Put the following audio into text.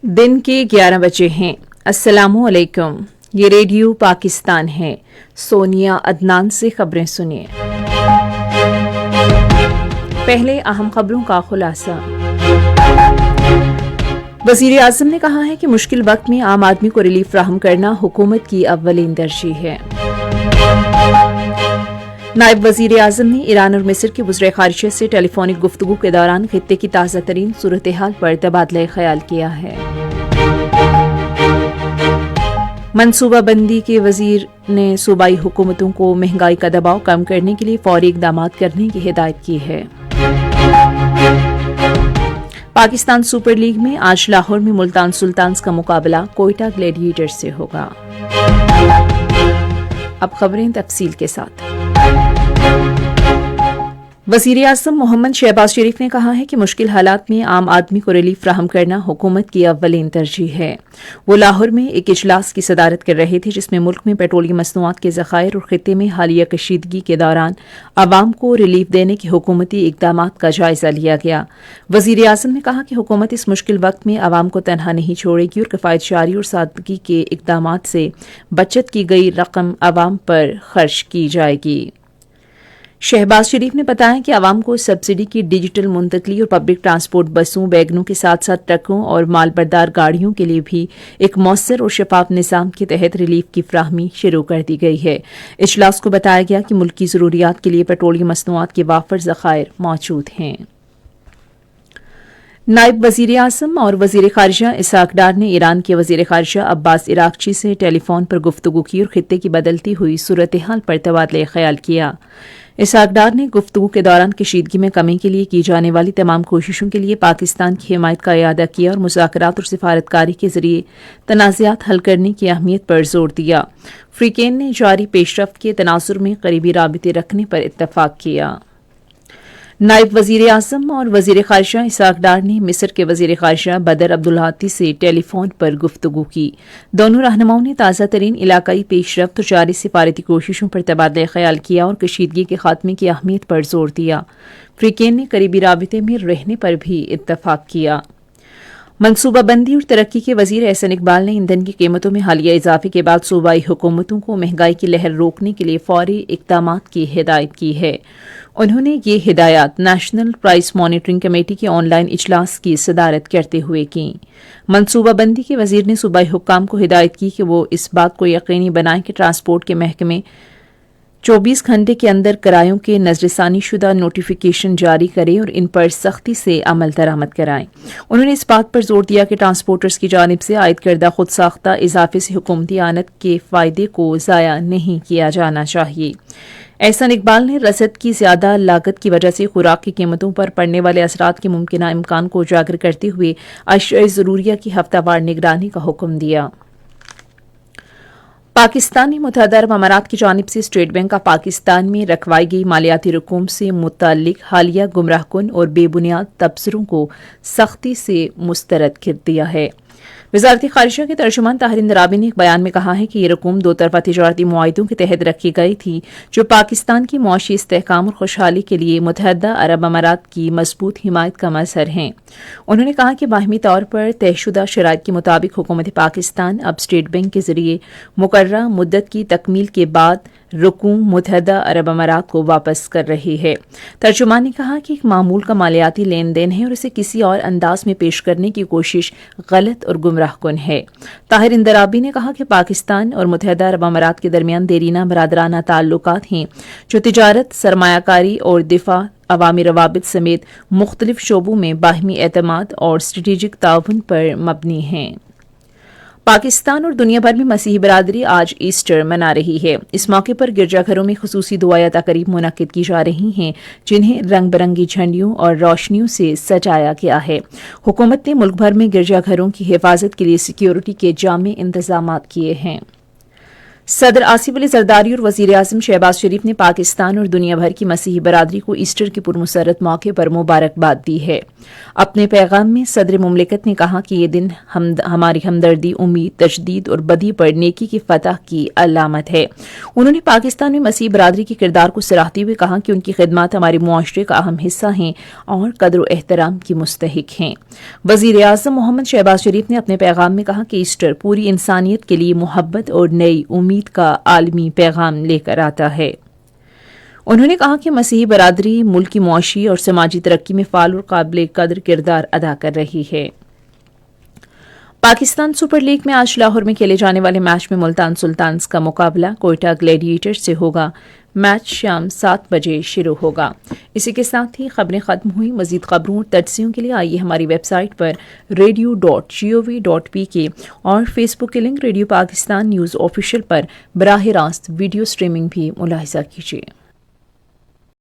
दिन के 11 बजे हैं। अस्सलामुअलैकुम। ये रेडियो पाकिस्तान है। सोनिया अदनान से खबरें सुनिए। पहले अहम खबरों का खुलासा। वज़ीर आज़म ने कहा है कि मुश्किल वक्त में आम आदमी को रिलीफ फराहम करना हुकूमत की अव्वलीन तरजीह है। नायब वज़ीर आज़म ने ईरान और मिस्र के वज़ीर ख़ारिजा से टेलीफोनिक गुफ्तगू के दौरान खित्ते की ताज़ा तरीन सूरत हाल पर तबादला ख्याल किया है। मनसूबाबंदी के वज़ीर ने सूबाई हुकूमतों को महंगाई का दबाव कम करने के लिए फौरी इक़दामात करने की हिदायत की है। पाकिस्तान सुपर लीग में आज लाहौर में मुल्तान सुल्तान्स का मुकाबला कोयटा ग्लैडिएटर्स से होगा। अब खबरें तफसील के साथ। वज़ीर आज़म मोहम्मद शहबाज शरीफ ने कहा है कि मुश्किल हालात में आम आदमी को रिलीफ फराहम करना हुकूमत की अव्वलीन तरजीह है। वो लाहौर में एक इजलास की सदारत कर रहे थे जिसमें मुल्क में पेट्रोलियम मसनूआत के ज़खायर और खित्ते में हालिया कशीदगी के दौरान आवाम को रिलीफ देने के हुकूमती इक़दामात का जायजा लिया गया। वज़ीर आज़म ने कहा कि हुकूमत इस मुश्किल वक्त में आवाम को तनहा नहीं छोड़ेगी और किफ़ायत जारी और सादगी के इक़दामात से बचत की गई रकम आवाम पर खर्च की जाएगी। शहबाज शरीफ ने बताया कि आवाम को सब्सिडी की डिजिटल मुंतकली और पब्लिक ट्रांसपोर्ट बसों वैगनों के साथ साथ ट्रकों और मालबरदार गाड़ियों के लिए भी एक मौसर और शफाफ निज़ाम के तहत रिलीफ की फ्राहमी शुरू कर दी गई है। इजलास को बताया गया कि मुल्क की ज़रूरियात के लिए पेट्रोलियम मसनूआत के वाफर ज़खायर मौजूद हैं। नायब वज़ीर आज़म और वज़ीर ख़ारिजा इसहाक डार ने ईरान के वज़ीर ख़ारिजा अब्बास इराक़ची से टेलीफोन पर गुफ्तगू की और खित्ते की बदलती हुई सूरत हाल पर तबादला ख्याल किया। इसहाक डार ने गुफ्तगू के दौरान कशीदगी में कमी के लिए की जाने वाली तमाम कोशिशों के लिए पाकिस्तान की हिमायत का इयादा किया और मुज़ाकरात और सिफारतकारी के जरिए तनाज़ात हल करने की अहमियत पर जोर दिया। फ्रीकेन ने जारी पेशरफ्त के तनाजुर में करीबी राबिते रखने पर इत्तफाक किया। नायब वज़ीर आज़म और वज़ीर ख़ारिजा इसहाक डार ने मिस्र के वज़ीर ख़ारिजा बदर अब्दुल्लाती से टेलीफोन पर गुफ्तगू की। दोनों रहनुमाओं ने ताज़ा तरीन इलाकाई पेशरफ्त और जारी सिफारती कोशिशों पर तबादला ख्याल किया और कशीदगी के खात्मे की अहमियत पर जोर दिया। फ्रीकेन ने करीबी राबिते में रहने पर भी इत्तफाक किया। मनसूबाबंदी और तरक्की के वज़ीर एहसन इकबाल ने ईंधन की कीमतों में हालिया इजाफे के बाद सूबाई हुकूमतों को महंगाई की लहर रोकने के लिए फौरी इक़दामात की हिदायत की है। उन्होंने ये हिदायत नेशनल प्राइस मॉनिटरिंग कमेटी के ऑनलाइन इजलास की सदारत करते हुए की। मनसूबाबंदी के वज़ीर ने सूबाई हुक्काम को हिदायत की कि वो इस बात को यकीनी बनाएं कि ट्रांसपोर्ट के महकमे 24 घंटे के अंदर किरायों के नजरसानी शुदा नोटिफिकेशन जारी करें और इन पर सख्ती से अमल दरामद कराएं। उन्होंने इस बात पर जोर दिया कि ट्रांसपोर्टर्स की जानिब से आयद करदा खुद साख्ता इजाफे से हुकूमती आनत के फ़ायदे को ज़ाया नहीं किया जाना चाहिए। एहसन इकबाल ने रसद की ज्यादा लागत की वजह से खुराक की कीमतों पर पड़ने वाले असरात के मुमकिना इम्कान को उजागर करते हुए अशिया ज़रूरिया की हफ्तावार निगरानी का हुक्म दिया। पाकिस्तानी मुत्तहदा अरब अमारात की जानिब से स्टेट बैंक ऑफ पाकिस्तान में रखवाई गई मालियाती रकूम से मुताल्लिक हालिया गुमराहकुन और बेबुनियाद तबसरों को सख्ती से मुस्तरद कर दिया है। वज़ारत ख़ारिजा के तर्जुमान ताहिर इंदराबी ने एक बयान में कहा है कि ये रकूम दो तरफा तिजारती मुआहिदों के तहत रखी गई थी जो पाकिस्तान की मुआशी इस्तेहकाम और खुशहाली के लिए मुत्तहदा अरब अमारात की मजबूत हिमायत का मज़हर हैं। उन्होंने कहा कि बाहमी तौर पर तयशुदा शराइत के मुताबिक हुकूमत पाकिस्तान अब स्टेट बैंक के जरिए मुकर्ररा मुद्दत की तकमील के बाद रकूम मुत्तहदा अरब अमारात को वापस कर रही है। तर्जुमान ने कहा कि एक मामूल का मालियाती लेन देन है और इसे किसी और अंदाज में पेश करने की कोशिश गलत और गुमराहकुन है। ताहिर इंदराबी ने कहा कि पाकिस्तान और मुत्तहदा अरब अमारात के दरमियान देरीना बरादराना ताल्लुकात हैं जो तिजारत, सरमायाकारी और दिफा, अवामी रवाबित समेत मुख्तलिफ शोबों में बाहमी एतमाद और स्ट्रेटेजिक ताउन पर मबनी हैं। पाकिस्तान और दुनिया भर में मसीही बरादरी आज ईस्टर मना रही है। इस मौके पर गिरजाघरों में खुसूसी दुआया तकरीब मुनक्किद की जा रही हैं जिन्हें रंग बिरंगी झंडियों और रोशनियों से सजाया गया है। हुकूमत ने मुल्क भर में गिरजाघरों की हिफाजत के लिए सिक्योरिटी के जामे इंतजामात किए हैं। صدر آصف علی زرداری اور وزیر اعظم شہباز شریف نے پاکستان اور دنیا بھر کی مسیحی برادری کو ایسٹر کے پرمسرت موقع پر مبارکباد دی ہے۔ اپنے پیغام میں صدر مملکت نے کہا کہ یہ دن ہماری ہمدردی، امید، تجدید اور بدی پر نیکی کی فتح کی علامت ہے۔ انہوں نے پاکستان میں مسیحی برادری کے کردار کو سراہتے ہوئے کہا کہ ان کی خدمات ہمارے معاشرے کا اہم حصہ ہیں اور قدر و احترام کی مستحق ہیں۔ وزیر اعظم محمد شہباز شریف نے اپنے پیغام میں کہا کہ ایسٹر پوری انسانیت کے لیے محبت اور نئی امید کا عالمی پیغام لے کر آتا ہے۔ انہوں نے کہا کہ مسیحی برادری ملک کی معاشی اور سماجی ترقی میں فعال اور قابل قدر کردار ادا کر رہی ہے۔ پاکستان سپر لیگ میں آج لاہور میں کھیلے جانے والے میچ میں ملتان سلطانز کا مقابلہ کوئٹہ گلیڈیٹرز سے ہوگا۔ میچ شام 7 بجے شروع ہوگا۔ اسی کے ساتھ ہی خبریں ختم ہوئی۔ مزید خبروں اور تجزیوں کے لیے آئیے ہماری ویب سائٹ پر radio.gov.pk اور فیس بک کے link radio Pakistan news official پر براہ راست ویڈیو سٹریمنگ بھی ملاحظہ کیجیے۔